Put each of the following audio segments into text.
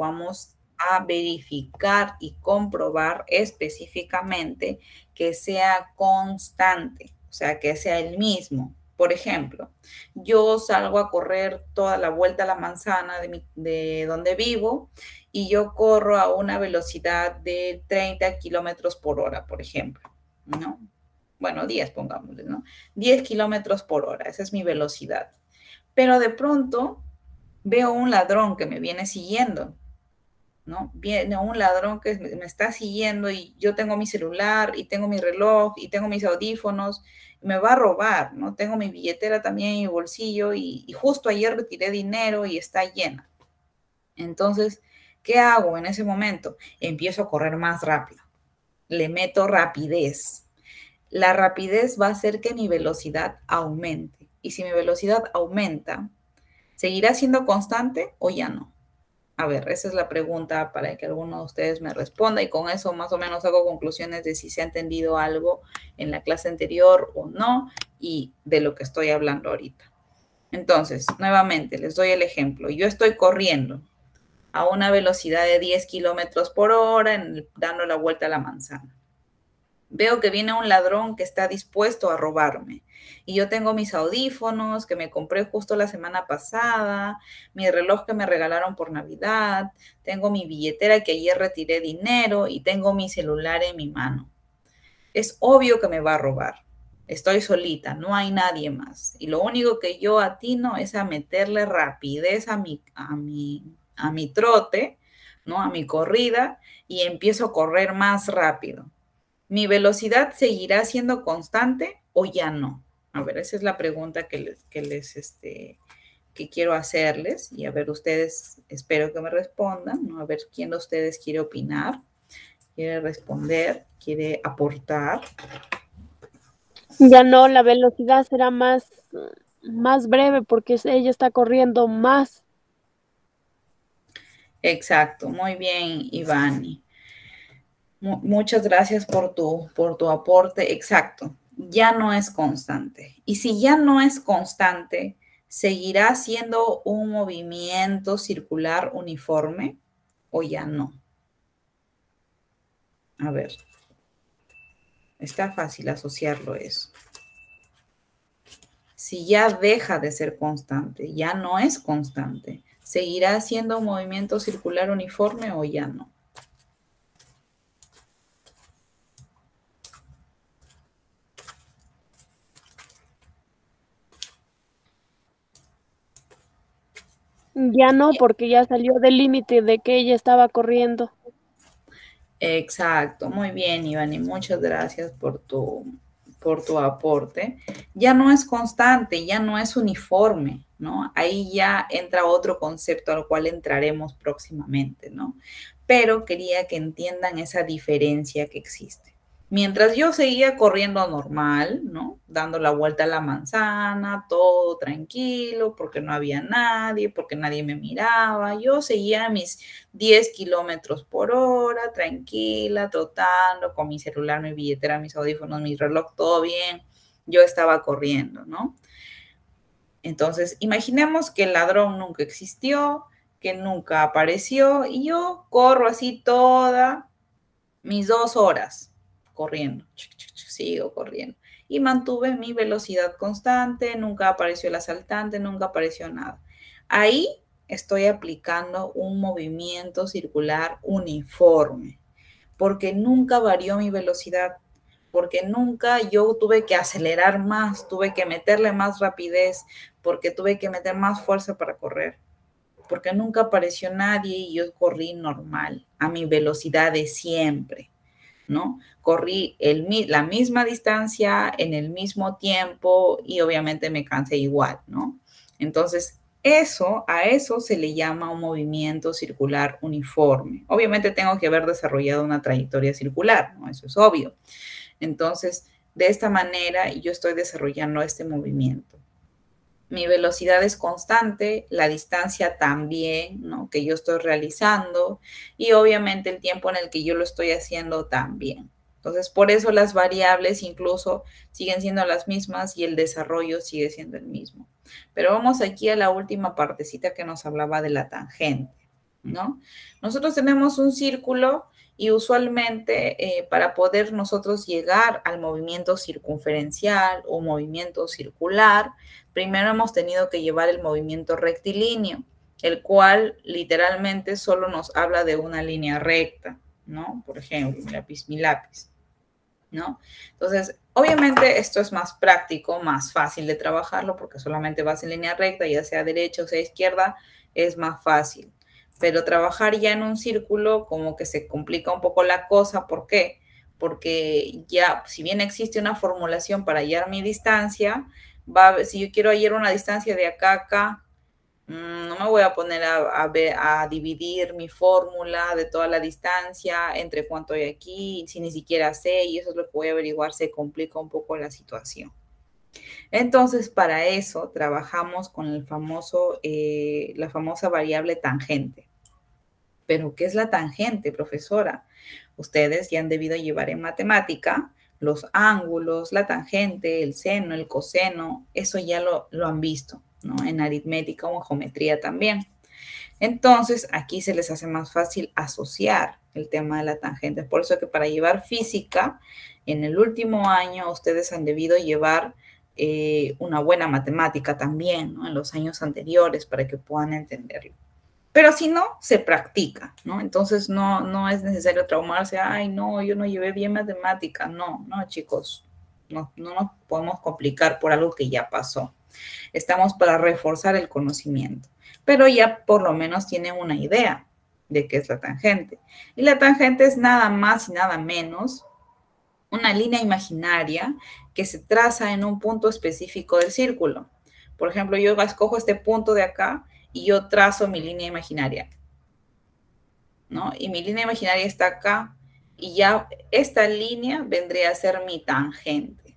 vamos a verificar y comprobar específicamente que sea constante, o sea, que sea el mismo. Por ejemplo, yo salgo a correr toda la vuelta a la manzana de donde vivo y yo corro a una velocidad de 30 kilómetros por hora, por ejemplo, ¿no? Bueno, 10, pongámosle, ¿no? 10 kilómetros por hora, esa es mi velocidad. Pero de pronto veo un ladrón que me viene siguiendo, ¿no? Viene un ladrón que me está siguiendo y yo tengo mi celular y tengo mi reloj y tengo mis audífonos, me va a robar, ¿no? Tengo mi billetera también en mi bolsillo y justo ayer retiré dinero y está llena. Entonces, ¿qué hago en ese momento? Empiezo a correr más rápido, le meto rapidez. La rapidez va a hacer que mi velocidad aumente. Y si mi velocidad aumenta, ¿seguirá siendo constante o ya no? A ver, esa es la pregunta para que alguno de ustedes me responda y con eso más o menos hago conclusiones de si se ha entendido algo en la clase anterior o no y de lo que estoy hablando ahorita. Entonces, nuevamente, les doy el ejemplo. Yo estoy corriendo a una velocidad de 10 kilómetros por hora, dando la vuelta a la manzana. Veo que viene un ladrón que está dispuesto a robarme. Y yo tengo mis audífonos que me compré justo la semana pasada, mi reloj que me regalaron por Navidad, tengo mi billetera que ayer retiré dinero y tengo mi celular en mi mano. Es obvio que me va a robar. Estoy solita, no hay nadie más. Y lo único que yo atino es a meterle rapidez a mi trote, ¿no? A mi corrida y empiezo a correr más rápido. ¿Mi velocidad seguirá siendo constante o ya no? A ver, esa es la pregunta que quiero hacerles y a ver ustedes, espero que me respondan, ¿no? A ver quién de ustedes quiere opinar, quiere responder, quiere aportar. Ya no, la velocidad será más breve porque ella está corriendo más. Exacto, muy bien, Ivani. Muchas gracias por tu aporte. Exacto, ya no es constante. Y si ya no es constante, ¿seguirá siendo un movimiento circular uniforme o ya no? A ver, está fácil asociarlo a eso. Si ya deja de ser constante, ya no es constante, ¿seguirá siendo un movimiento circular uniforme o ya no? Ya no, porque ya salió del límite de que ella estaba corriendo. Exacto, muy bien, Iván, y muchas gracias por tu aporte. Ya no es constante, ya no es uniforme, ¿no? Ahí ya entra otro concepto al cual entraremos próximamente, ¿no? Pero quería que entiendan esa diferencia que existe. Mientras yo seguía corriendo normal, ¿no? Dando la vuelta a la manzana, todo tranquilo, porque no había nadie, porque nadie me miraba. Yo seguía mis 10 kilómetros por hora, tranquila, trotando, con mi celular, mi billetera, mis audífonos, mi reloj, todo bien. Yo estaba corriendo, ¿no? Entonces, imaginemos que el ladrón nunca existió, que nunca apareció, y yo corro así toda mis 2 horas corriendo, sigo corriendo. Y mantuve mi velocidad constante, nunca apareció el asaltante, nunca apareció nada. Ahí estoy aplicando un movimiento circular uniforme, porque nunca varió mi velocidad, porque nunca yo tuve que acelerar más, tuve que meterle más rapidez, porque tuve que meter más fuerza para correr, porque nunca apareció nadie y yo corrí normal, a mi velocidad de siempre. ¿No? Corrí la misma distancia en el mismo tiempo y obviamente me cansé igual, ¿no? Entonces, a eso se le llama un movimiento circular uniforme. Obviamente tengo que haber desarrollado una trayectoria circular, ¿no? Eso es obvio. Entonces, de esta manera yo estoy desarrollando este movimiento. Mi velocidad es constante, la distancia también, ¿no? Que yo estoy realizando y obviamente el tiempo en el que yo lo estoy haciendo también. Entonces, por eso las variables incluso siguen siendo las mismas y el desarrollo sigue siendo el mismo. Pero vamos aquí a la última partecita que nos hablaba de la tangente. ¿no? Nosotros tenemos un círculo y usualmente para poder nosotros llegar al movimiento circunferencial o movimiento circular, primero hemos tenido que llevar el movimiento rectilíneo, el cual literalmente solo nos habla de una línea recta, ¿no? Por ejemplo, mi lápiz, ¿no? Entonces, obviamente esto es más práctico, más fácil de trabajarlo porque solamente vas en línea recta, ya sea derecha o sea izquierda, es más fácil. Pero trabajar ya en un círculo como que se complica un poco la cosa. ¿Por qué? Porque ya, si bien existe una formulación para hallar mi distancia, si yo quiero hallar una distancia de acá a acá, no me voy a poner a dividir mi fórmula de toda la distancia entre cuánto hay aquí, si ni siquiera sé, y eso es lo que voy a averiguar, se complica un poco la situación. Entonces, para eso trabajamos con la famosa variable tangente. ¿Pero qué es la tangente, profesora? Ustedes ya han debido llevar en matemática los ángulos, la tangente, el seno, el coseno, eso ya lo han visto, ¿no? En aritmética o en geometría también. Entonces, aquí se les hace más fácil asociar el tema de la tangente. Por eso que para llevar física, en el último año ustedes han debido llevar una buena matemática también, ¿no? En los años anteriores para que puedan entenderlo. Pero si no, se practica, ¿no? Entonces no es necesario traumarse, ay, no, yo no llevé bien matemática. No, chicos, no nos podemos complicar por algo que ya pasó. Estamos para reforzar el conocimiento, pero ya por lo menos tienen una idea de qué es la tangente. Y la tangente es nada más y nada menos una línea imaginaria que se traza en un punto específico del círculo. Por ejemplo, yo escojo este punto de acá y yo trazo mi línea imaginaria, ¿no? Y mi línea imaginaria está acá y ya esta línea vendría a ser mi tangente,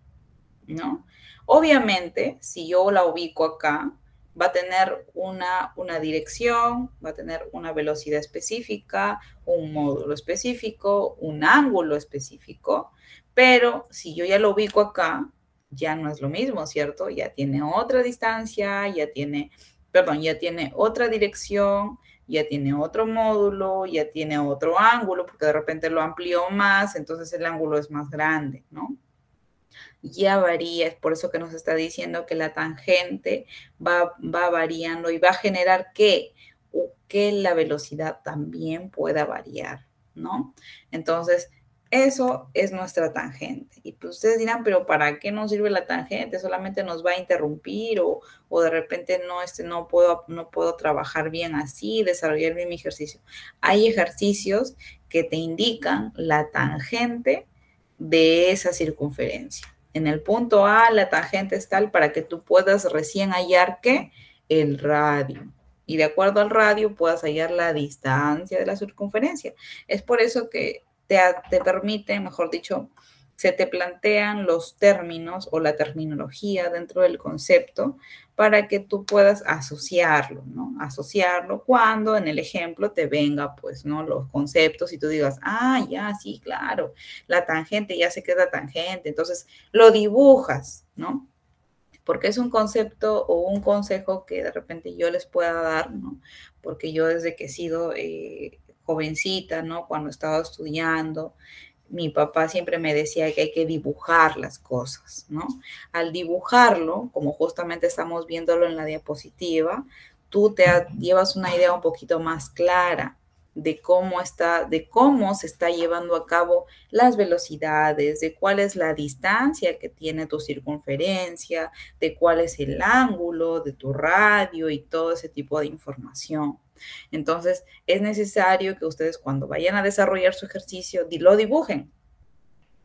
¿no? Obviamente, si yo la ubico acá, va a tener una dirección, va a tener una velocidad específica, un módulo específico, un ángulo específico, pero si yo ya lo ubico acá, ya no es lo mismo, ¿cierto? Ya tiene otra distancia, ya tiene otra dirección, ya tiene otro módulo, ya tiene otro ángulo, porque de repente lo amplió más, entonces el ángulo es más grande, ¿no? Ya varía, es por eso que nos está diciendo que la tangente va variando y va a generar que la velocidad también pueda variar, ¿no? Entonces, eso es nuestra tangente. Y pues ustedes dirán, pero ¿para qué nos sirve la tangente? ¿Solamente nos va a interrumpir o de repente no puedo trabajar bien así, desarrollar bien mi ejercicio? Hay ejercicios que te indican la tangente de esa circunferencia. En el punto A, la tangente es tal para que tú puedas recién hallar ¿qué? El radio. Y de acuerdo al radio puedas hallar la distancia de la circunferencia. Es por eso que te permite, mejor dicho, se te plantean los términos o la terminología dentro del concepto para que tú puedas asociarlo, ¿no? Asociarlo cuando en el ejemplo te venga, pues, ¿no? Los conceptos y tú digas, ah, ya, sí, claro, la tangente, ya sé que es la tangente, entonces lo dibujas, ¿no? Porque es un concepto o un consejo que de repente yo les pueda dar, ¿no? Porque yo desde que he sido jovencita, ¿no? Cuando estaba estudiando, mi papá siempre me decía que hay que dibujar las cosas, ¿no? Al dibujarlo, como justamente estamos viéndolo en la diapositiva, tú te llevas una idea un poquito más clara de cómo se está llevando a cabo las velocidades, de cuál es la distancia que tiene tu circunferencia, de cuál es el ángulo de tu radio y todo ese tipo de información. Entonces, es necesario que ustedes cuando vayan a desarrollar su ejercicio, lo dibujen.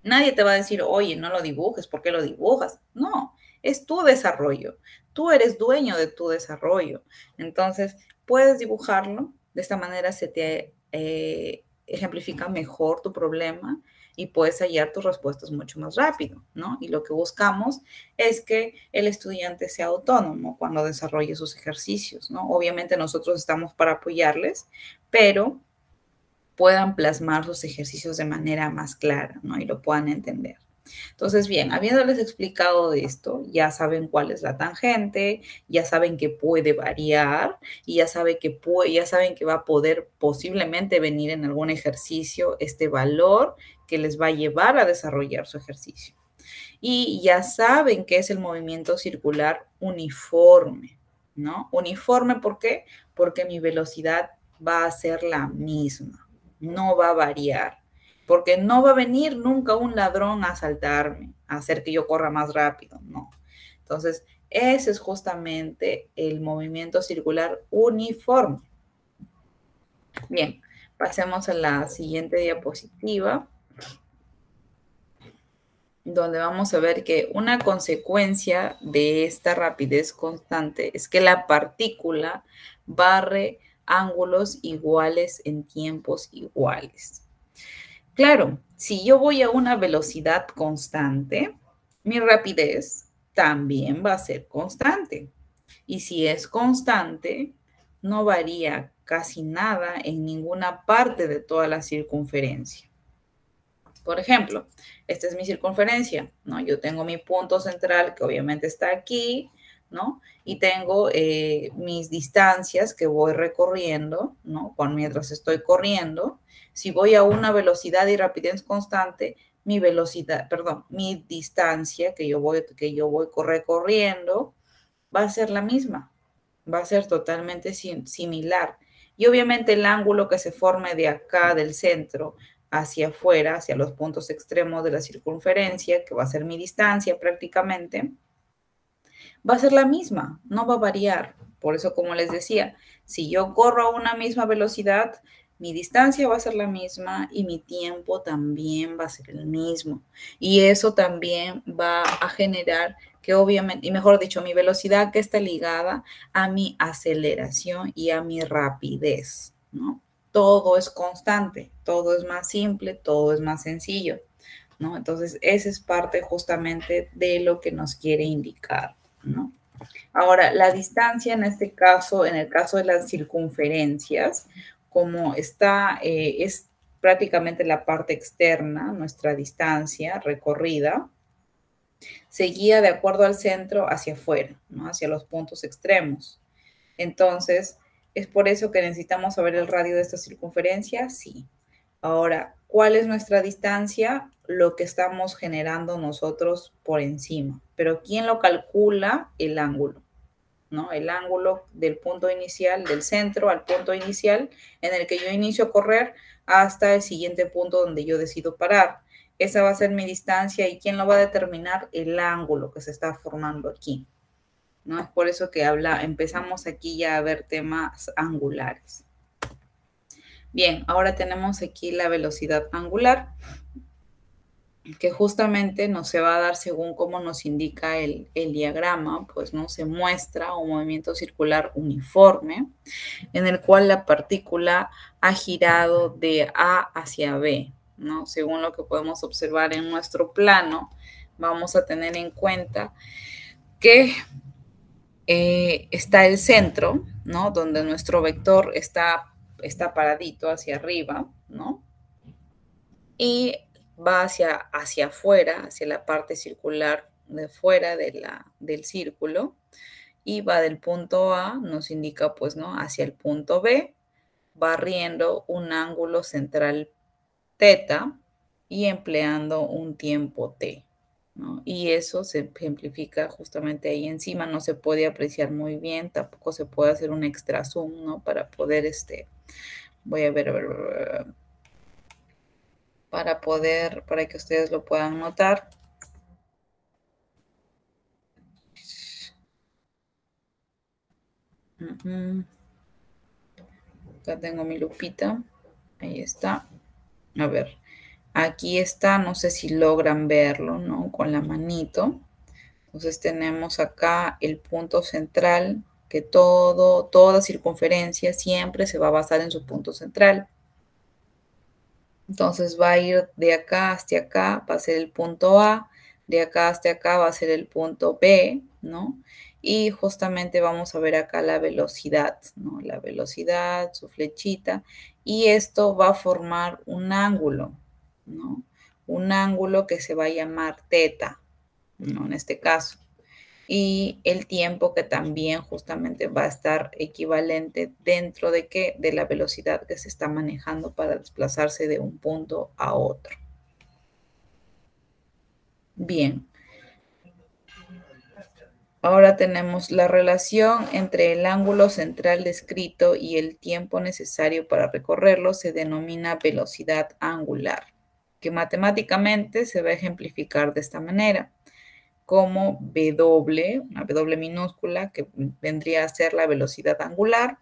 Nadie te va a decir, oye, no lo dibujes, ¿por qué lo dibujas? No, es tu desarrollo. Tú eres dueño de tu desarrollo. Entonces, puedes dibujarlo. De esta manera se te ejemplifica mejor tu problema y puedes hallar tus respuestas mucho más rápido, ¿no? Y lo que buscamos es que el estudiante sea autónomo cuando desarrolle sus ejercicios, ¿no? Obviamente nosotros estamos para apoyarles, pero puedan plasmar sus ejercicios de manera más clara, ¿no? Y lo puedan entender. Entonces, bien, habiéndoles explicado esto, ya saben cuál es la tangente, ya saben que puede variar y ya saben que va a poder posiblemente venir en algún ejercicio este valor que les va a llevar a desarrollar su ejercicio. Y ya saben que es el movimiento circular uniforme, ¿no? Uniforme, ¿por qué? Porque mi velocidad va a ser la misma, no va a variar, porque no va a venir nunca un ladrón a asaltarme, a hacer que yo corra más rápido, no. Entonces, ese es justamente el movimiento circular uniforme. Bien, pasemos a la siguiente diapositiva, donde vamos a ver que una consecuencia de esta rapidez constante es que la partícula barre ángulos iguales en tiempos iguales. Claro, si yo voy a una velocidad constante, mi rapidez también va a ser constante. Y si es constante, no varía casi nada en ninguna parte de toda la circunferencia. Por ejemplo, esta es mi circunferencia, ¿no? Yo tengo mi punto central, que obviamente está aquí, ¿no? Y tengo mis distancias que voy recorriendo, ¿no? Mientras estoy corriendo. Si voy a una velocidad y rapidez constante, mi distancia que yo voy recorriendo va a ser la misma, va a ser totalmente similar. Y obviamente el ángulo que se forme de acá del centro hacia afuera, hacia los puntos extremos de la circunferencia, que va a ser mi distancia prácticamente, va a ser la misma, no va a variar. Por eso, como les decía, si yo corro a una misma velocidad, mi distancia va a ser la misma y mi tiempo también va a ser el mismo. Y eso también va a generar que obviamente, y mejor dicho, mi velocidad que está ligada a mi aceleración y a mi rapidez, ¿no? Todo es constante, todo es más simple, todo es más sencillo, ¿no? Entonces, esa es parte justamente de lo que nos quiere indicar, ¿no? Ahora, la distancia en este caso, en el caso de las circunferencias, como está, es prácticamente la parte externa, nuestra distancia recorrida, se guía de acuerdo al centro hacia afuera, ¿no? Hacia los puntos extremos. Entonces, ¿es por eso que necesitamos saber el radio de esta circunferencia? Sí. Ahora, ¿cuál es nuestra distancia? Lo que estamos generando nosotros por encima. Pero ¿quién lo calcula? El ángulo, ¿no? El ángulo del punto inicial, del centro al punto inicial en el que yo inicio a correr hasta el siguiente punto donde yo decido parar. Esa va a ser mi distancia y ¿quién lo va a determinar? El ángulo que se está formando aquí, ¿no? Es por eso que empezamos aquí ya a ver temas angulares. Bien, ahora tenemos aquí la velocidad angular, que justamente nos se va a dar según cómo nos indica el diagrama, pues no se muestra un movimiento circular uniforme en el cual la partícula ha girado de A hacia B, ¿no? Según lo que podemos observar en nuestro plano, vamos a tener en cuenta que está el centro, ¿no? Donde nuestro vector está paradito hacia arriba, ¿no? Y va hacia afuera, hacia la parte circular de fuera del círculo, y va del punto A, nos indica, pues, ¿no? Hacia el punto B, barriendo un ángulo central θ y empleando un tiempo t, ¿no? Y eso se ejemplifica justamente ahí encima, no se puede apreciar muy bien, tampoco se puede hacer un extra zoom, ¿no? Para poder, voy a ver, para que ustedes lo puedan notar. Acá tengo mi lupita, ahí está. A ver, aquí está, no sé si logran verlo, ¿no? Con la manito. Entonces tenemos acá el punto central, que toda circunferencia siempre se va a basar en su punto central. Entonces va a ir de acá hasta acá, va a ser el punto A, de acá hasta acá va a ser el punto B, ¿no? Y justamente vamos a ver acá la velocidad, ¿no? La velocidad, su flechita, y esto va a formar un ángulo, ¿no? un ángulo que se va a llamar teta, ¿no? En este caso. Y el tiempo que también justamente va a estar equivalente dentro de qué, de la velocidad que se está manejando para desplazarse de un punto a otro. Bien. Ahora tenemos la relación entre el ángulo central descrito y el tiempo necesario para recorrerlo se denomina velocidad angular, que matemáticamente se va a ejemplificar de esta manera, como W, una W minúscula, que vendría a ser la velocidad angular,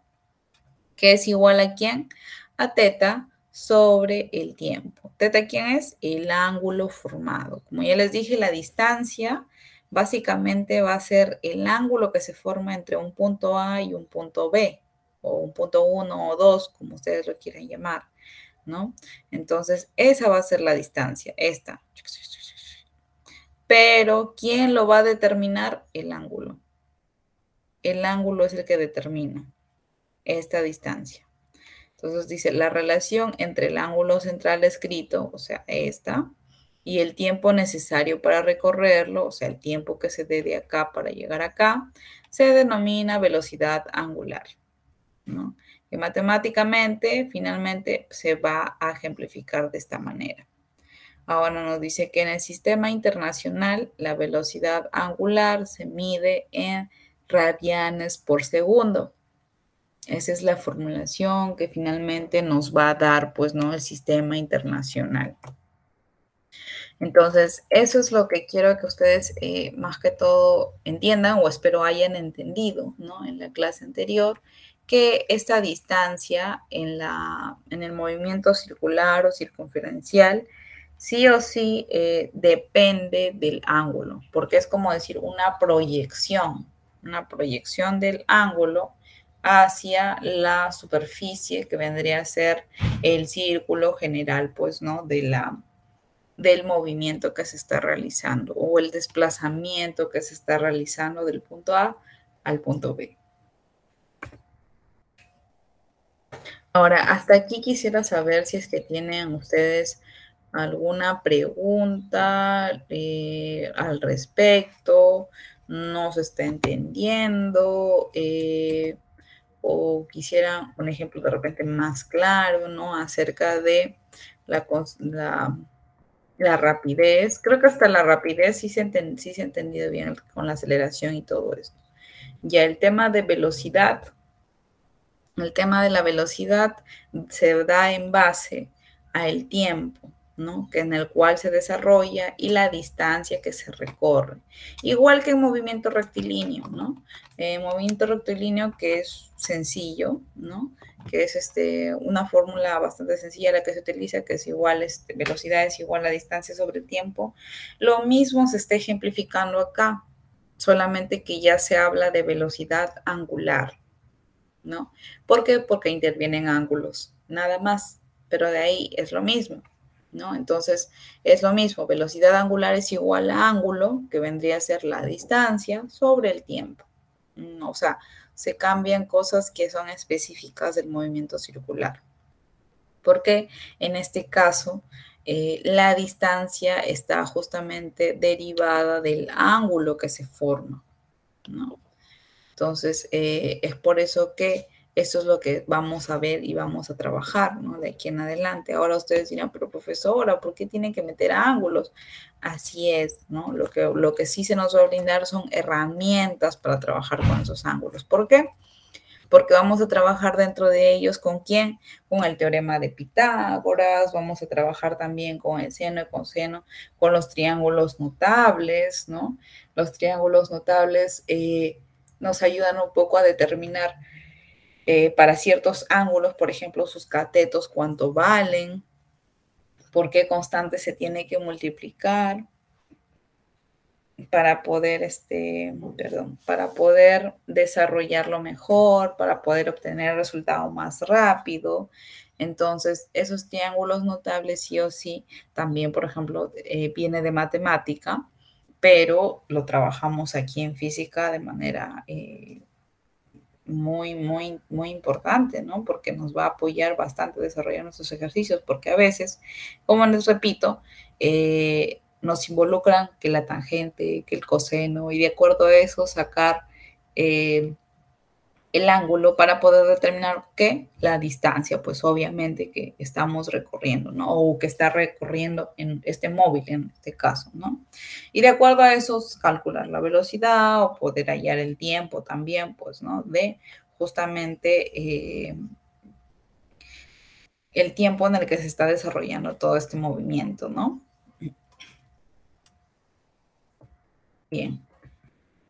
que es igual a ¿quién? A teta sobre el tiempo. ¿Teta quién es? El ángulo formado. Como ya les dije, la distancia básicamente va a ser el ángulo que se forma entre un punto A y un punto B, o un punto 1 o 2, como ustedes lo quieran llamar, ¿no? Entonces, esa va a ser la distancia, esta. Pero, ¿quién lo va a determinar? El ángulo. El ángulo es el que determina esta distancia. Entonces dice la relación entre el ángulo central escrito, o sea, esta, y el tiempo necesario para recorrerlo, o sea, el tiempo que se dé de acá para llegar acá, se denomina velocidad angular, ¿no? Que matemáticamente, finalmente, se va a ejemplificar de esta manera. Ahora nos dice que en el sistema internacional la velocidad angular se mide en radianes por segundo. Esa es la formulación que finalmente nos va a dar, pues, ¿no? El sistema internacional. Entonces, eso es lo que quiero que ustedes más que todo entiendan o espero hayan entendido, ¿no? En la clase anterior, que esta distancia en el movimiento circular o circunferencial sí o sí depende del ángulo, porque es como decir una proyección del ángulo hacia la superficie que vendría a ser el círculo general, pues, ¿no? Del movimiento que se está realizando o el desplazamiento que se está realizando del punto A al punto B. Ahora, hasta aquí quisiera saber si es que tienen ustedes alguna pregunta al respecto, no se está entendiendo, o quisieran un ejemplo de repente más claro, ¿no? Acerca de la rapidez. Creo que hasta la rapidez sí se ha entendido bien con la aceleración y todo esto. Ya el tema de velocidad, el tema de la velocidad se da en base al tiempo, ¿no? Que en el cual se desarrolla y la distancia que se recorre. Igual que en movimiento rectilíneo, ¿no? Movimiento rectilíneo que es sencillo, ¿no? Que es una fórmula bastante sencilla la que se utiliza, que es igual, velocidad es igual a distancia sobre tiempo. Lo mismo se está ejemplificando acá, solamente que ya se habla de velocidad angular, ¿no? ¿Por qué? Porque intervienen ángulos, nada más, pero de ahí es lo mismo, ¿no? Entonces, es lo mismo, velocidad angular es igual a ángulo, que vendría a ser la distancia sobre el tiempo. O sea, se cambian cosas que son específicas del movimiento circular. Porque en este caso, la distancia está justamente derivada del ángulo que se forma, ¿no? Entonces, es por eso que eso es lo que vamos a ver y vamos a trabajar, ¿no? De aquí en adelante. Ahora ustedes dirán, pero profesora, ¿por qué tienen que meter ángulos? Así es, ¿no? Lo que sí se nos va a brindar son herramientas para trabajar con esos ángulos. ¿Por qué? Porque vamos a trabajar dentro de ellos con quién, con el teorema de Pitágoras, vamos a trabajar también con el seno y coseno, con los triángulos notables, ¿no? Los triángulos notables nos ayudan un poco a determinar para ciertos ángulos, por ejemplo, sus catetos, cuánto valen, por qué constante se tiene que multiplicar para poder, para poder desarrollarlo mejor, para poder obtener el resultado más rápido. Entonces, esos triángulos notables sí o sí, también, por ejemplo, viene de matemática, pero lo trabajamos aquí en física de manera muy importante, ¿no? Porque nos va a apoyar bastante a desarrollar nuestros ejercicios, porque a veces, como les repito, nos involucran que la tangente, que el coseno, y de acuerdo a eso sacar el ángulo para poder determinar qué, la distancia, pues obviamente que estamos recorriendo, ¿no? O que está recorriendo en este móvil, en este caso, ¿no? Y de acuerdo a eso, calcular la velocidad o poder hallar el tiempo también, pues, ¿no? De justamente el tiempo en el que se está desarrollando todo este movimiento, ¿no? Bien.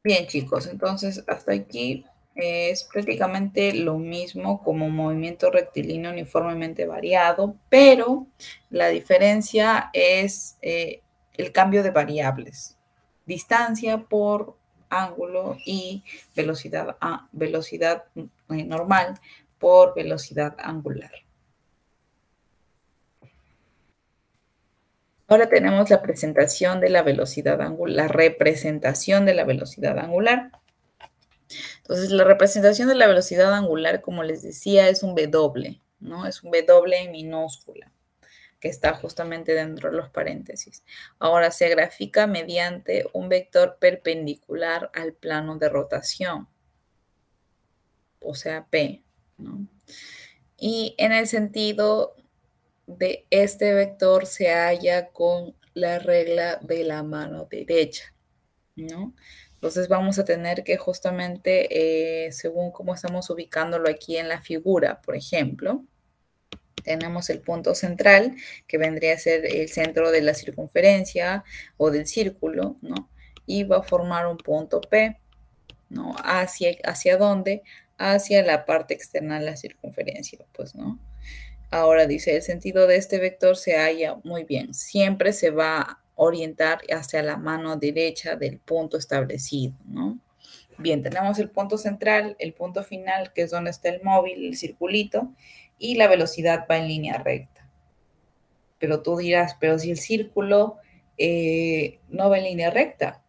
Bien, chicos, entonces hasta aquí es prácticamente lo mismo como movimiento rectilíneo uniformemente variado, pero la diferencia es el cambio de variables, distancia por ángulo y velocidad normal por velocidad angular. Ahora tenemos la presentación de la velocidad angular, la representación de la velocidad angular. Entonces, la representación de la velocidad angular, como les decía, es un W, ¿no? Es un W en minúscula, que está justamente dentro de los paréntesis. Ahora se grafica mediante un vector perpendicular al plano de rotación, o sea, P, ¿no? Y en el sentido de este vector se halla con la regla de la mano derecha, ¿no? Entonces vamos a tener que justamente, según cómo estamos ubicándolo aquí en la figura, por ejemplo, tenemos el punto central, que vendría a ser el centro de la circunferencia o del círculo, ¿no? Y va a formar un punto P, ¿no? ¿Hacia dónde? Hacia la parte externa de la circunferencia, pues, ¿no? Ahora dice, el sentido de este vector se halla muy bien. Siempre se va a orientar hacia la mano derecha del punto establecido, ¿no? Bien, tenemos el punto central, el punto final, que es donde está el móvil, el circulito, y la velocidad va en línea recta. Pero tú dirás, pero si el círculo no va en línea recta,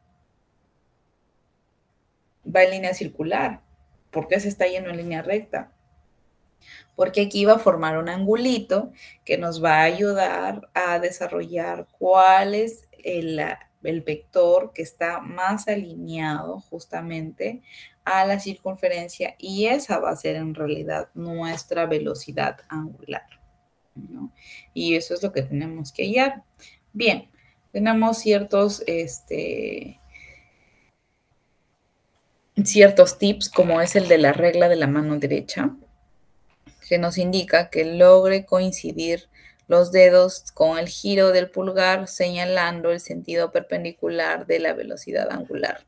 va en línea circular. ¿Por qué se está yendo en línea recta? Porque aquí va a formar un angulito que nos va a ayudar a desarrollar cuál es el vector que está más alineado justamente a la circunferencia y esa va a ser en realidad nuestra velocidad angular, ¿no? Y eso es lo que tenemos que hallar. Bien, tenemos ciertos tips como es el de la regla de la mano derecha, que nos indica que logre coincidir los dedos con el giro del pulgar señalando el sentido perpendicular de la velocidad angular,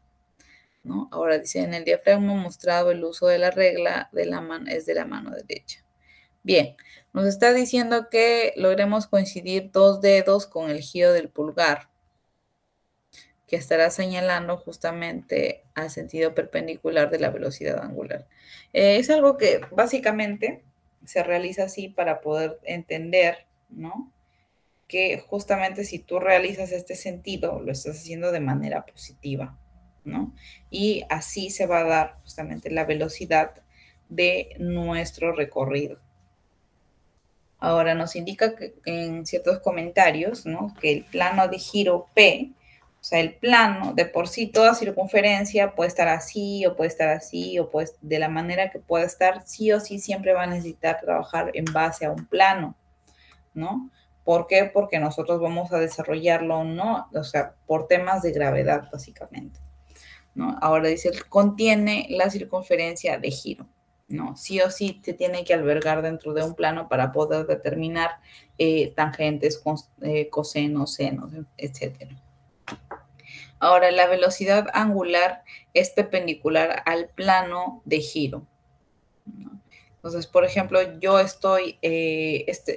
¿no? Ahora dice, en el diafragma mostrado el uso de la regla es de la mano derecha. Bien, nos está diciendo que logremos coincidir dos dedos con el giro del pulgar, que estará señalando justamente al sentido perpendicular de la velocidad angular. Es algo que básicamente se realiza así para poder entender, ¿no? Que justamente si tú realizas este sentido, lo estás haciendo de manera positiva, ¿no? Y así se va a dar justamente la velocidad de nuestro recorrido. Ahora nos indica que en ciertos comentarios, ¿no? Que el plano de giro P, o sea, el plano de por sí, toda circunferencia puede estar así o puede estar así o pues de la manera que pueda estar, sí o sí siempre va a necesitar trabajar en base a un plano, ¿no? ¿Por qué? Porque nosotros vamos a desarrollarlo, ¿no? O sea, por temas de gravedad, básicamente, ¿no? Ahora dice, contiene la circunferencia de giro, ¿no? Sí o sí se tiene que albergar dentro de un plano para poder determinar tangentes, cosenos, senos, etcétera. Ahora, la velocidad angular es perpendicular al plano de giro, ¿no? Entonces, por ejemplo, yo estoy,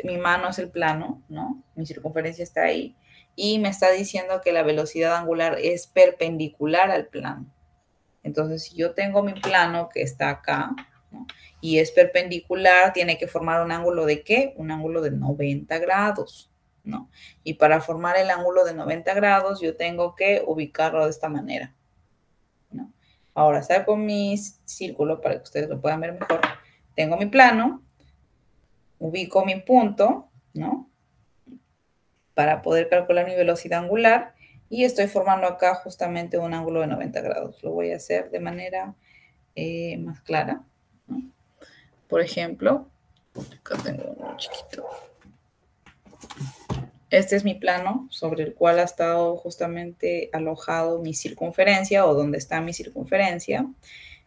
mi mano es el plano, ¿no? Mi circunferencia está ahí y me está diciendo que la velocidad angular es perpendicular al plano. Entonces, si yo tengo mi plano que está acá, ¿no? Y es perpendicular, tiene que formar un ángulo de ¿qué? Un ángulo de 90 grados, ¿no? Y para formar el ángulo de 90 grados, yo tengo que ubicarlo de esta manera, ¿no? Ahora saco mi círculo para que ustedes lo puedan ver mejor. Tengo mi plano, ubico mi punto, ¿no? Para poder calcular mi velocidad angular y estoy formando acá justamente un ángulo de 90 grados. Lo voy a hacer de manera más clara, ¿no? Por ejemplo, acá tengo uno chiquito. Este es mi plano sobre el cual ha estado justamente alojado mi circunferencia o donde está mi circunferencia.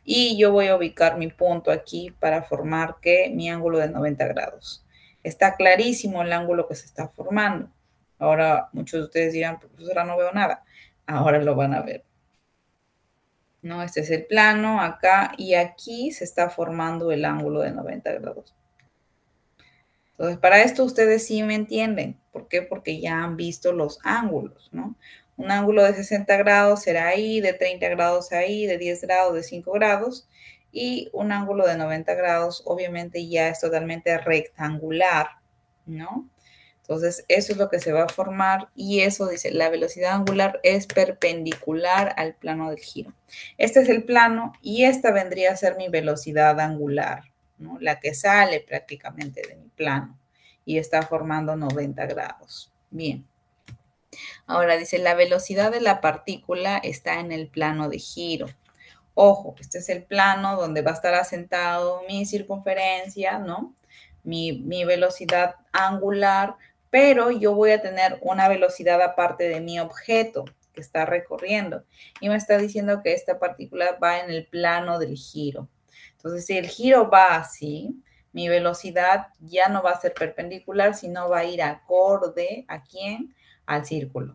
Y yo voy a ubicar mi punto aquí para formar que mi ángulo de 90 grados. Está clarísimo el ángulo que se está formando. Ahora muchos de ustedes dirán, profesora, no veo nada. Ahora lo van a ver. ¿No? Este es el plano acá y aquí se está formando el ángulo de 90 grados. Entonces, para esto ustedes sí me entienden. ¿Por qué? Porque ya han visto los ángulos, ¿no? Un ángulo de 60 grados será ahí, de 30 grados ahí, de 10 grados, de 5 grados. Y un ángulo de 90 grados obviamente ya es totalmente rectangular, ¿no? Entonces, eso es lo que se va a formar y eso dice, la velocidad angular es perpendicular al plano del giro. Este es el plano y esta vendría a ser mi velocidad angular, ¿no? La que sale prácticamente de mi plano y está formando 90 grados. Bien. Ahora dice, la velocidad de la partícula está en el plano de giro. Ojo, este es el plano donde va a estar asentado mi circunferencia, ¿no? Mi velocidad angular, pero yo voy a tener una velocidad aparte de mi objeto que está recorriendo. Y me está diciendo que esta partícula va en el plano del giro. Entonces, si el giro va así, mi velocidad ya no va a ser perpendicular, sino va a ir acorde ¿a quién? Al círculo,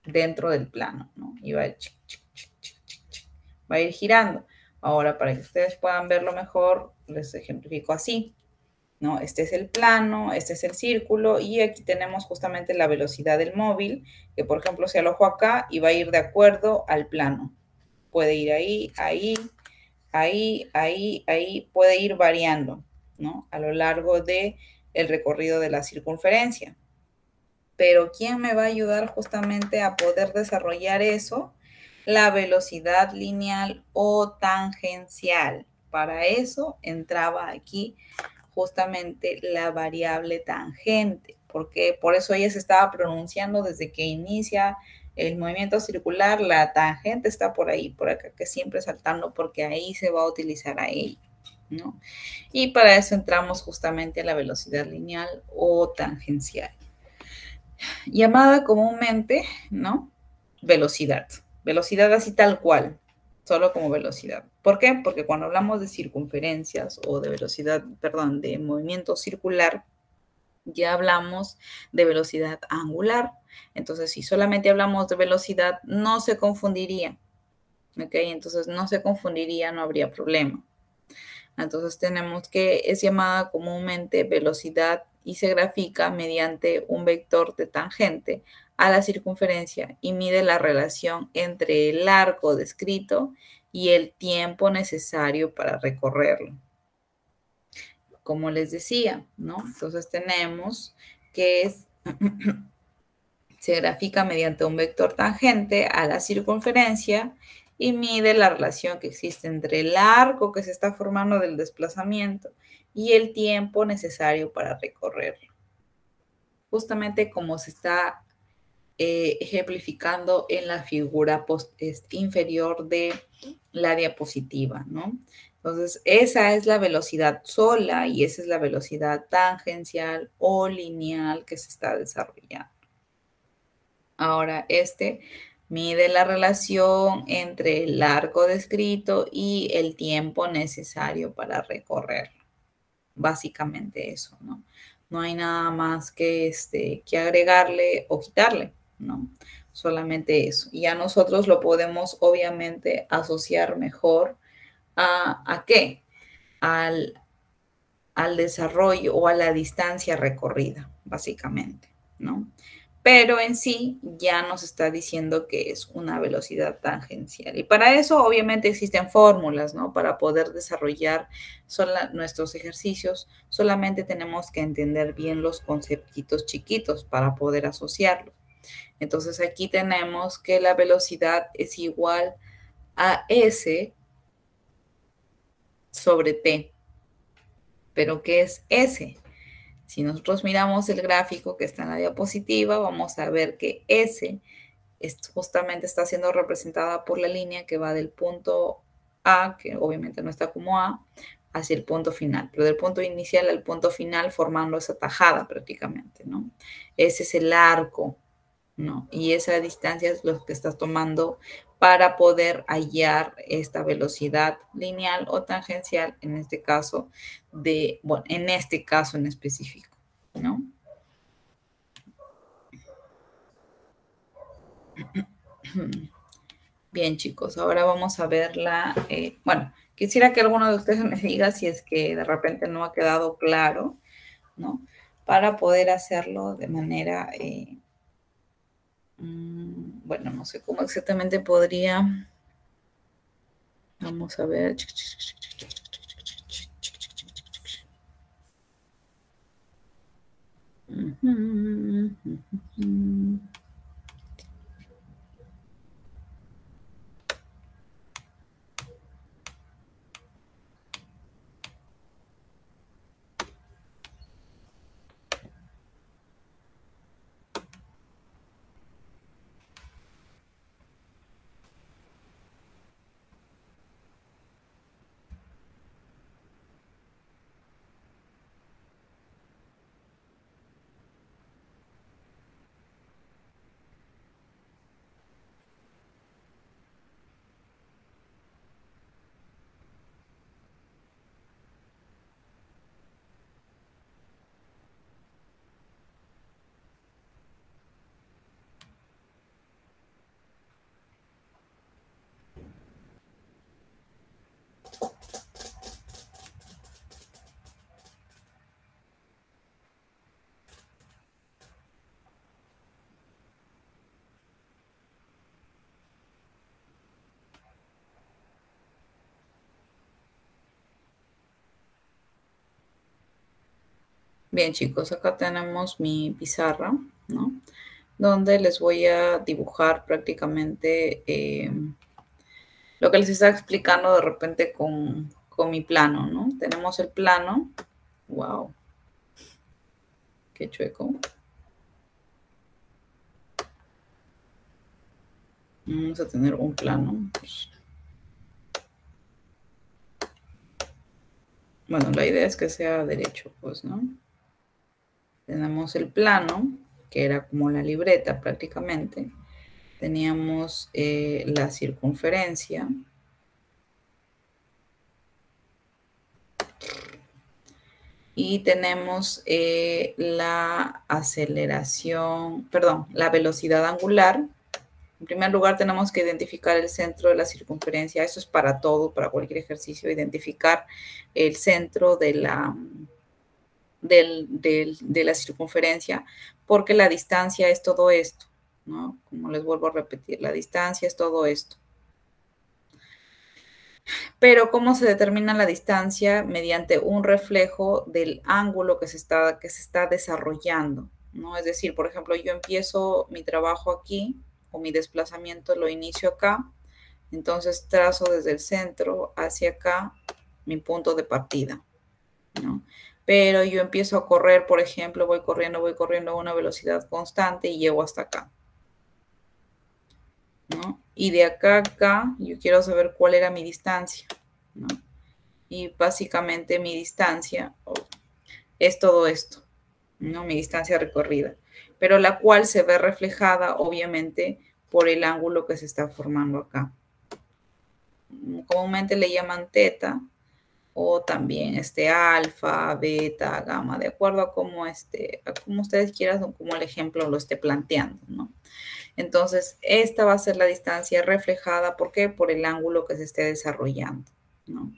dentro del plano, ¿no? Y va a, va a ir girando. Ahora, para que ustedes puedan verlo mejor, les ejemplifico así, ¿no? Este es el plano, este es el círculo y aquí tenemos justamente la velocidad del móvil, que por ejemplo se alojó acá y va a ir de acuerdo al plano. Puede ir ahí, ahí, ahí, ahí, ahí, puede ir variando, ¿no? A lo largo del recorrido de la circunferencia. Pero ¿quién me va a ayudar justamente a poder desarrollar eso? La velocidad lineal o tangencial. Para eso entraba aquí justamente la variable tangente, porque por eso ella se estaba pronunciando desde que inicia el movimiento circular, la tangente está por ahí, por acá, que siempre saltando, porque ahí se va a utilizar a ella, ¿no? Y para eso entramos justamente a la velocidad lineal o tangencial, llamada comúnmente, ¿no? Velocidad. Velocidad así tal cual, solo como velocidad. ¿Por qué? Porque cuando hablamos de circunferencias o de velocidad, perdón, de movimiento circular, ya hablamos de velocidad angular. Entonces, si solamente hablamos de velocidad, no se confundiría. ¿Ok? Entonces, no se confundiría, no habría problema. Entonces, tenemos que es llamada comúnmente velocidad y se grafica mediante un vector de tangente a la circunferencia y mide la relación entre el arco descrito y el tiempo necesario para recorrerlo. Como les decía, ¿no? Entonces tenemos que se grafica mediante un vector tangente a la circunferencia y mide la relación que existe entre el arco que se está formando del desplazamiento y el tiempo necesario para recorrerlo. Justamente como se está ejemplificando en la figura inferior de la diapositiva, ¿no? Entonces, esa es la velocidad sola y esa es la velocidad tangencial o lineal que se está desarrollando. Ahora, mide la relación entre el arco descrito y el tiempo necesario para recorrerlo. Básicamente eso, ¿no? No hay nada más que agregarle o quitarle, ¿no? Solamente eso. Y ya nosotros lo podemos obviamente asociar mejor ¿a qué? Al desarrollo o a la distancia recorrida, básicamente, ¿no? Pero en sí ya nos está diciendo que es una velocidad tangencial. Y para eso obviamente existen fórmulas, ¿no? Para poder desarrollar nuestros ejercicios, solamente tenemos que entender bien los conceptitos chiquitos para poder asociarlos. Entonces aquí tenemos que la velocidad es igual a S sobre t. ¿Pero qué es S? Si nosotros miramos el gráfico que está en la diapositiva, vamos a ver que S justamente está siendo representada por la línea que va del punto A, que obviamente no está como A, hacia el punto final, pero del punto inicial al punto final formando esa tajada prácticamente, ¿no? Ese es el arco, ¿no? Y esa distancia es lo que estás tomando para poder hallar esta velocidad lineal o tangencial, en este caso, bueno, en este caso en específico, ¿no? Bien, chicos, ahora vamos a ver bueno, quisiera que alguno de ustedes me diga si es que de repente no ha quedado claro, ¿no? Para poder hacerlo de manera, bueno, no sé cómo exactamente podría, vamos a ver. Bien, chicos, acá tenemos mi pizarra, ¿no? Donde les voy a dibujar prácticamente lo que les estaba explicando de repente con mi plano, ¿no? Tenemos el plano. Wow, qué chueco. Vamos a tener un plano. Bueno, la idea es que sea derecho, pues, ¿no? Tenemos el plano, que era como la libreta prácticamente. Teníamos la circunferencia. Y tenemos la aceleración, perdón, la velocidad angular. En primer lugar, tenemos que identificar el centro de la circunferencia. Eso es para todo, para cualquier ejercicio, identificar el centro de la circunferencia, porque la distancia es todo esto, ¿no? Como les vuelvo a repetir, la distancia es todo esto. Pero ¿cómo se determina la distancia? Mediante un reflejo del ángulo que se está desarrollando, ¿no? Es decir, por ejemplo, yo empiezo mi trabajo aquí, o mi desplazamiento lo inicio acá, entonces trazo desde el centro hacia acá mi punto de partida, ¿no? Pero yo empiezo a correr, por ejemplo, voy corriendo a una velocidad constante y llego hasta acá, ¿no? Y de acá a acá, yo quiero saber cuál era mi distancia, ¿no? Y básicamente mi distancia es todo esto, ¿no? Mi distancia recorrida, pero la cual se ve reflejada obviamente por el ángulo que se está formando acá. Comúnmente le llaman teta o también alfa, beta, gamma, de acuerdo a cómo, a cómo ustedes quieran o como el ejemplo lo esté planteando, ¿no? Entonces, esta va a ser la distancia reflejada, ¿por qué? Por el ángulo que se esté desarrollando, ¿no?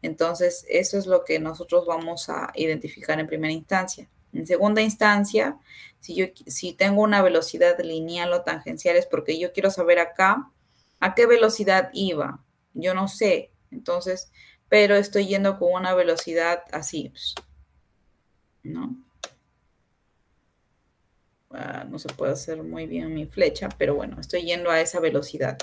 Entonces, eso es lo que nosotros vamos a identificar en primera instancia. En segunda instancia, si tengo una velocidad lineal o tangencial es porque yo quiero saber acá a qué velocidad iba. Yo no sé. Entonces, pero estoy yendo con una velocidad así, ¿no? No se puede hacer muy bien mi flecha, pero bueno, estoy yendo a esa velocidad.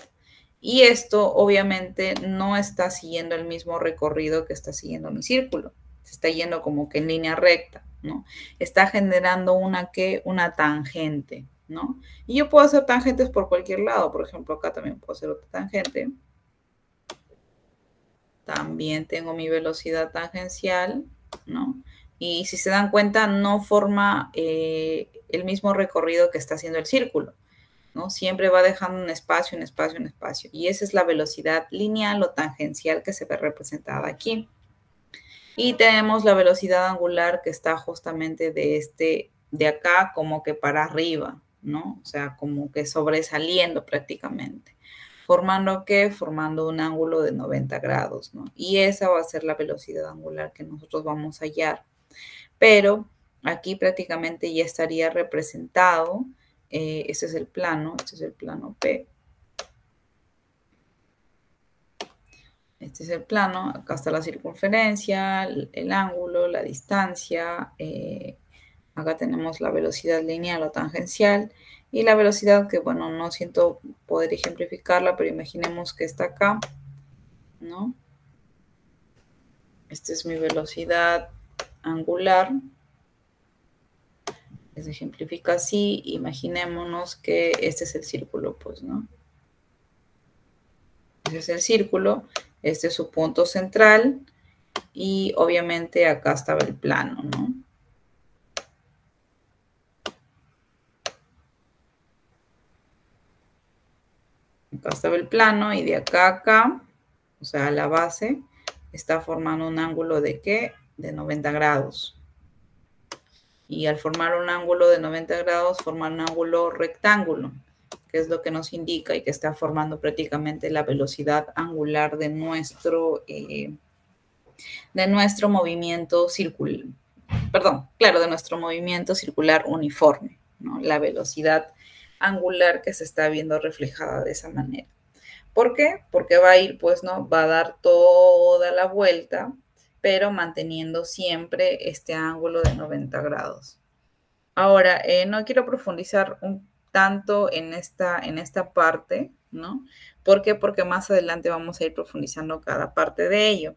Y esto obviamente no está siguiendo el mismo recorrido que está siguiendo mi círculo. Se está yendo como que en línea recta, ¿no? Está generando una tangente, ¿no? Y yo puedo hacer tangentes por cualquier lado. Por ejemplo, acá también puedo hacer otra tangente. También tengo mi velocidad tangencial, ¿no? Y si se dan cuenta, no forma el mismo recorrido que está haciendo el círculo, ¿no? Siempre va dejando un espacio, un espacio, un espacio. Y esa es la velocidad lineal o tangencial que se ve representada aquí. Y tenemos la velocidad angular que está justamente de acá como que para arriba, ¿no? O sea, como que sobresaliendo prácticamente. ¿Formando qué? Formando un ángulo de 90 grados, ¿no? Y esa va a ser la velocidad angular que nosotros vamos a hallar. Pero aquí prácticamente ya estaría representado, este es el plano P. Este es el plano, acá está la circunferencia, el ángulo, la distancia, acá tenemos la velocidad lineal o tangencial y la velocidad que, bueno, no siento poder ejemplificarla, pero imaginemos que está acá, ¿no? Esta es mi velocidad angular. Se ejemplifica así, imaginémonos que este es el círculo, pues, ¿no? Este es el círculo, este es su punto central y obviamente acá estaba el plano, ¿no? Acá estaba el plano y de acá a acá, o sea, la base, está formando un ángulo de ¿qué? De 90 grados. Y al formar un ángulo de 90 grados, forma un ángulo rectángulo, que es lo que nos indica y que está formando prácticamente la velocidad angular de nuestro movimiento circular, perdón, claro, de nuestro movimiento circular uniforme, ¿no? La velocidad angular que se está viendo reflejada de esa manera. ¿Por qué? Porque va a ir, pues, ¿no? Va a dar toda la vuelta, pero manteniendo siempre este ángulo de 90 grados. Ahora, no quiero profundizar un tanto en esta parte, ¿no? ¿Por qué? Porque más adelante vamos a ir profundizando cada parte de ello.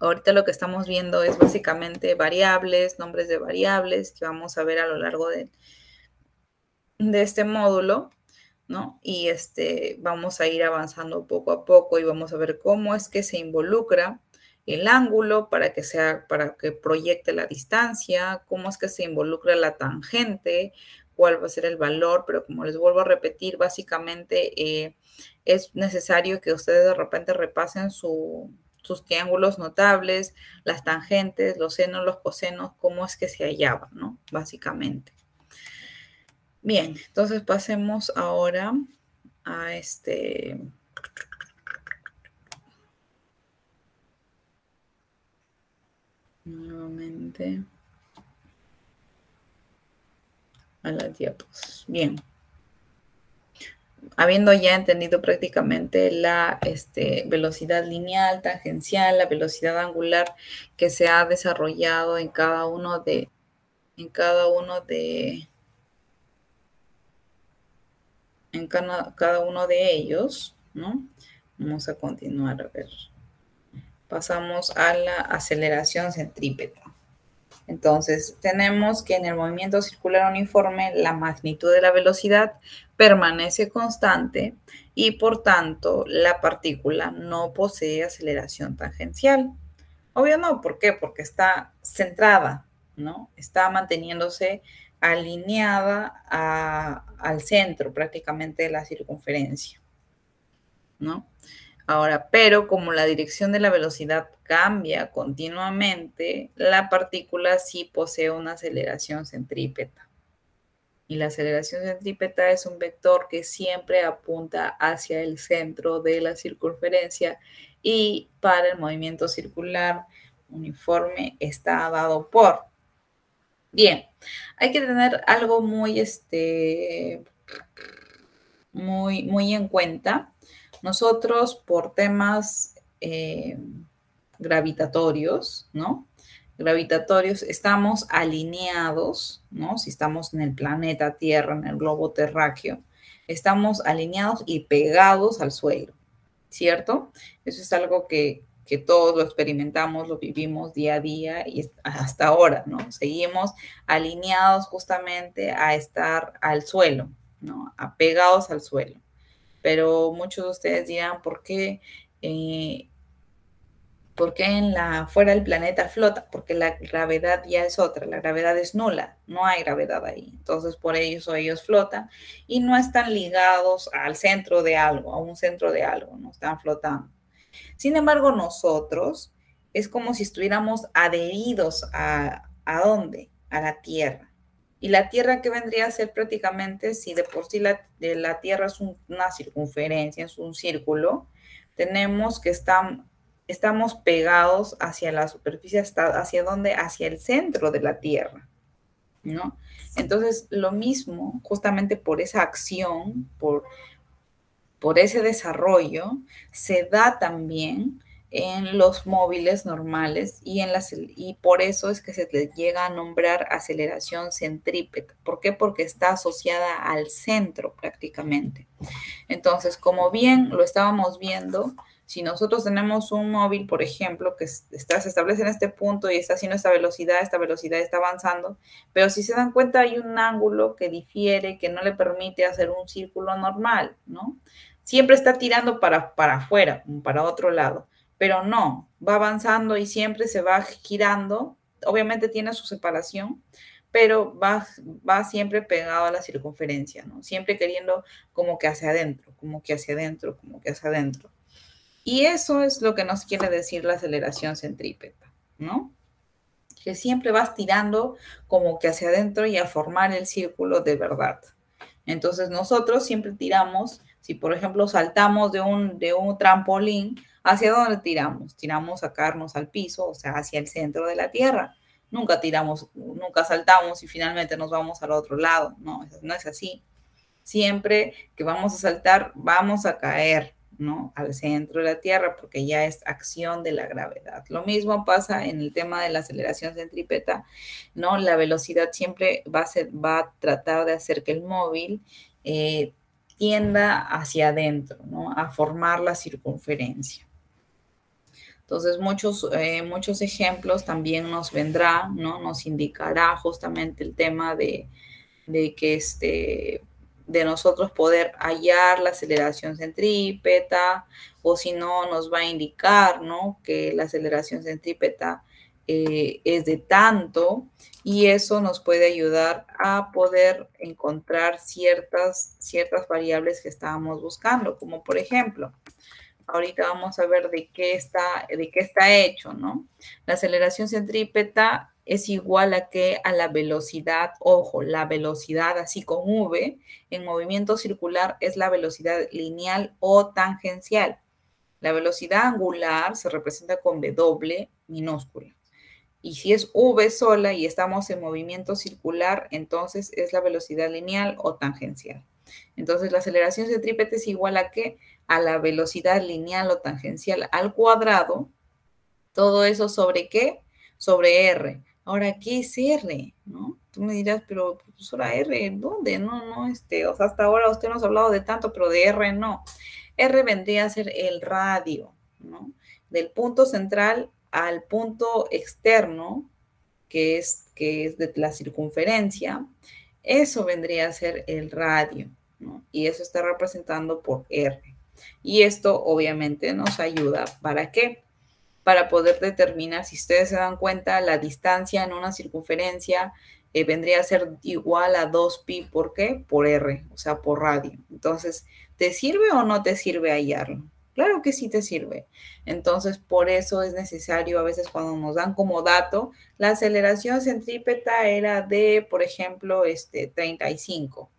Ahorita lo que estamos viendo es básicamente variables, nombres de variables que vamos a ver a lo largo de este módulo, ¿no? Y vamos a ir avanzando poco a poco y vamos a ver cómo es que se involucra el ángulo para que proyecte la distancia, cómo es que se involucra la tangente, cuál va a ser el valor, pero como les vuelvo a repetir, básicamente es necesario que ustedes de repente repasen sus triángulos notables, las tangentes, los senos, los cosenos, cómo es que se hallaban, ¿no? Básicamente. Bien, entonces pasemos ahora a nuevamente a las diapos. Bien. Habiendo ya entendido prácticamente la velocidad lineal, tangencial, la velocidad angular que se ha desarrollado en cada uno de ellos, ¿no? Vamos a continuar a ver. Pasamos a la aceleración centrípeta. Entonces, tenemos que en el movimiento circular uniforme la magnitud de la velocidad permanece constante y, por tanto, la partícula no posee aceleración tangencial. Obvio no, ¿por qué? Porque está centrada, ¿no? Está manteniéndose alineada al centro prácticamente de la circunferencia, ¿no? Ahora, pero como la dirección de la velocidad cambia continuamente, la partícula sí posee una aceleración centrípeta. Y la aceleración centrípeta es un vector que siempre apunta hacia el centro de la circunferencia y para el movimiento circular uniforme está dado por. Bien, hay que tener algo muy en cuenta. Nosotros, por temas gravitatorios, ¿no? Gravitatorios, estamos alineados, ¿no? Si estamos en el planeta Tierra, en el globo terráqueo, Estamos alineados y pegados al suelo, ¿cierto? Eso es algo que todos lo experimentamos, lo vivimos día a día y hasta ahora, ¿no? Seguimos alineados justamente a estar al suelo, ¿no? Apegados al suelo. Pero muchos de ustedes dirán, ¿por qué fuera del planeta flota? Porque la gravedad ya es otra, la gravedad es nula, no hay gravedad ahí. Entonces, por eso ellos flotan y no están ligados al centro de algo, a un centro de algo, no están flotando. Sin embargo, nosotros es como si estuviéramos adheridos ¿a dónde? A la Tierra. Y la Tierra que vendría a ser prácticamente, si de por sí la Tierra es una circunferencia, es un círculo, tenemos que estamos pegados hacia la superficie, ¿hacia dónde? Hacia el centro de la Tierra, ¿no? Entonces, lo mismo, justamente por esa acción, por ese desarrollo, se da también en los móviles normales y por eso es que se le llega a nombrar aceleración centrípeta. ¿Por qué? Porque está asociada al centro prácticamente. Entonces, como bien lo estábamos viendo, si nosotros tenemos un móvil, por ejemplo, que se establece en este punto y está haciendo esta velocidad está avanzando, pero si se dan cuenta hay un ángulo que difiere, que no le permite hacer un círculo normal, ¿no? Siempre está tirando para afuera, para otro lado, pero no, va avanzando y siempre se va girando. Obviamente tiene su separación, pero va siempre pegado a la circunferencia, ¿no? Siempre queriendo como que hacia adentro, como que hacia adentro, como que hacia adentro. Y eso es lo que nos quiere decir la aceleración centrípeta, ¿no? Que siempre vas tirando como que hacia adentro y a formar el círculo de verdad. Entonces nosotros siempre tiramos, si por ejemplo saltamos de un trampolín, ¿hacia dónde tiramos? Tiramos a sacarnos al piso, o sea, hacia el centro de la Tierra. Nunca saltamos y finalmente nos vamos al otro lado. No, no es así. Siempre que vamos a saltar, vamos a caer, ¿no? Al centro de la Tierra, porque ya es acción de la gravedad. Lo mismo pasa en el tema de la aceleración centrípeta, ¿no? La velocidad siempre va a tratar de hacer que el móvil tienda hacia adentro, ¿no? A formar la circunferencia. Entonces, muchos ejemplos también nos vendrá, ¿no? Nos indicará justamente el tema de que de nosotros poder hallar la aceleración centrípeta, o si no, nos va a indicar, ¿no? Que la aceleración centrípeta es de tanto, y eso nos puede ayudar a poder encontrar ciertas variables que estábamos buscando, como por ejemplo, ahorita vamos a ver de qué está hecho, ¿no? La aceleración centrípeta es igual a la velocidad, ojo, la velocidad así con V, en movimiento circular es la velocidad lineal o tangencial. La velocidad angular se representa con W minúscula. Y si es V sola y estamos en movimiento circular, entonces es la velocidad lineal o tangencial. Entonces la aceleración centrípeta es igual a ¿qué? A la velocidad lineal o tangencial al cuadrado. Todo eso ¿sobre qué? Sobre R. Ahora, ¿qué es R? ¿No? Tú me dirás, pero profesora, R, ¿dónde? No, o sea, hasta ahora usted nos ha hablado de tanto, pero de R no. R vendría a ser el radio, ¿no? Del punto central al punto externo, que es de la circunferencia, eso vendría a ser el radio, ¿no? Y eso está representando por R. Y esto obviamente nos ayuda, ¿para qué? Para poder determinar, si ustedes se dan cuenta, la distancia en una circunferencia vendría a ser igual a 2pi, ¿por qué? Por R, o sea, por radio. Entonces, ¿te sirve o no te sirve hallarlo? Claro que sí te sirve. Entonces, por eso es necesario a veces cuando nos dan como dato, la aceleración centrípeta era de, por ejemplo, 35.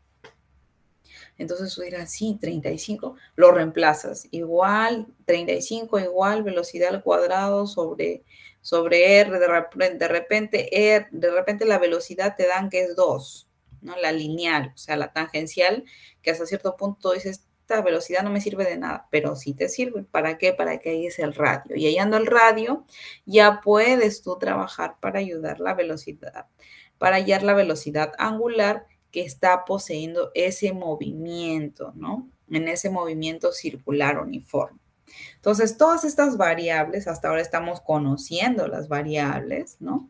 Entonces tú dirás, sí, 35, lo reemplazas. Igual, 35 igual velocidad al cuadrado sobre R. De repente la velocidad te dan que es 2, ¿no? La lineal, o sea, la tangencial, que hasta cierto punto dices, esta velocidad no me sirve de nada, pero sí te sirve. ¿Para qué? Para que halles el radio. Y hallando el radio, ya puedes tú trabajar para ayudar la velocidad, para hallar la velocidad angular, que está poseyendo ese movimiento, ¿no? En ese movimiento circular uniforme. Entonces, todas estas variables, hasta ahora estamos conociendo las variables, ¿no?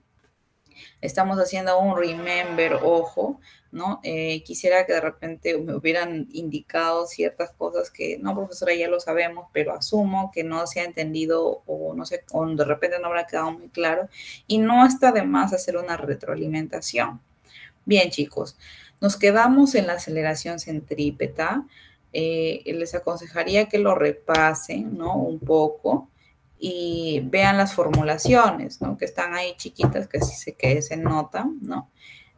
Estamos haciendo un remember, ojo, ¿no? Quisiera que de repente me hubieran indicado ciertas cosas que, no, profesora, ya lo sabemos, pero asumo que no se ha entendido o no sé, o de repente no habrá quedado muy claro y no está de más hacer una retroalimentación. Bien, chicos, nos quedamos en la aceleración centrípeta. Les aconsejaría que lo repasen, ¿no? Un poco y vean las formulaciones, ¿no? Que están ahí chiquitas, que se notan, ¿no?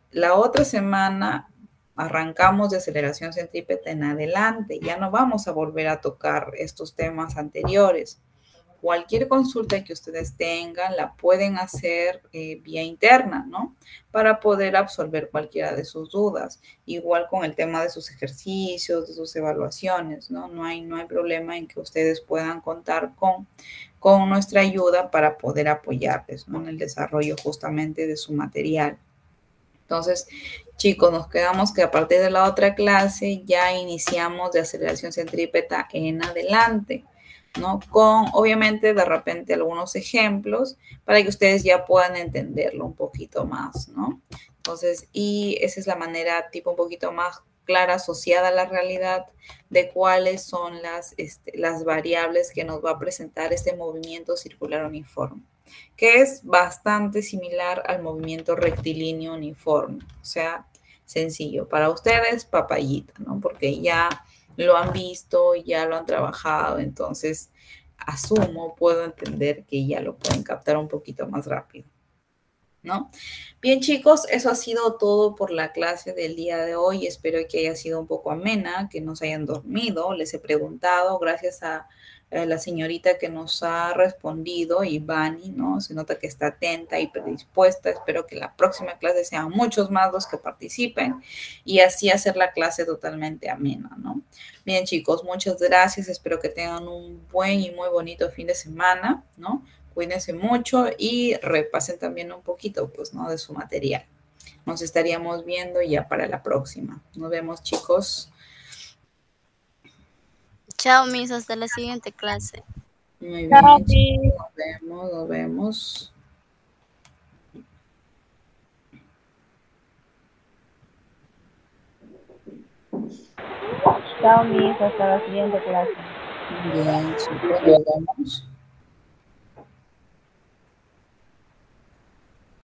La otra semana arrancamos de aceleración centrípeta en adelante. Ya no vamos a volver a tocar estos temas anteriores. Cualquier consulta que ustedes tengan la pueden hacer vía interna, ¿no? Para poder absolver cualquiera de sus dudas. Igual con el tema de sus ejercicios, de sus evaluaciones, ¿no? No hay problema en que ustedes puedan contar con nuestra ayuda para poder apoyarles, ¿no? En el desarrollo justamente de su material. Entonces, chicos, nos quedamos que a partir de la otra clase ya iniciamos de aceleración centrípeta en adelante, ¿no? Con, obviamente, de repente algunos ejemplos para que ustedes ya puedan entenderlo un poquito más, ¿no? Entonces, y esa es la manera tipo un poquito más clara, asociada a la realidad de cuáles son las variables que nos va a presentar este movimiento circular uniforme, que es bastante similar al movimiento rectilíneo uniforme, o sea, sencillo. Para ustedes, papayita, ¿no? Porque ya lo han visto, ya lo han trabajado, entonces asumo, puedo entender que ya lo pueden captar un poquito más rápido, ¿no? Bien, chicos, eso ha sido todo por la clase del día de hoy. Espero que haya sido un poco amena, que no se hayan dormido. Les he preguntado, gracias a la señorita que nos ha respondido, Ivani, ¿no? Se nota que está atenta y predispuesta. Espero que la próxima clase sean muchos más los que participen y así hacer la clase totalmente amena, ¿no? Bien, chicos, muchas gracias. Espero que tengan un buen y muy bonito fin de semana, ¿no? Cuídense mucho y repasen también un poquito, pues, ¿no? De su material. Nos estaríamos viendo ya para la próxima. Nos vemos, chicos. Chao, Miss, hasta la siguiente clase. Muy Chao, bien, chicos. Nos vemos, nos vemos. Chao, Miss, hasta la siguiente clase. Bien, chicos, nos vemos.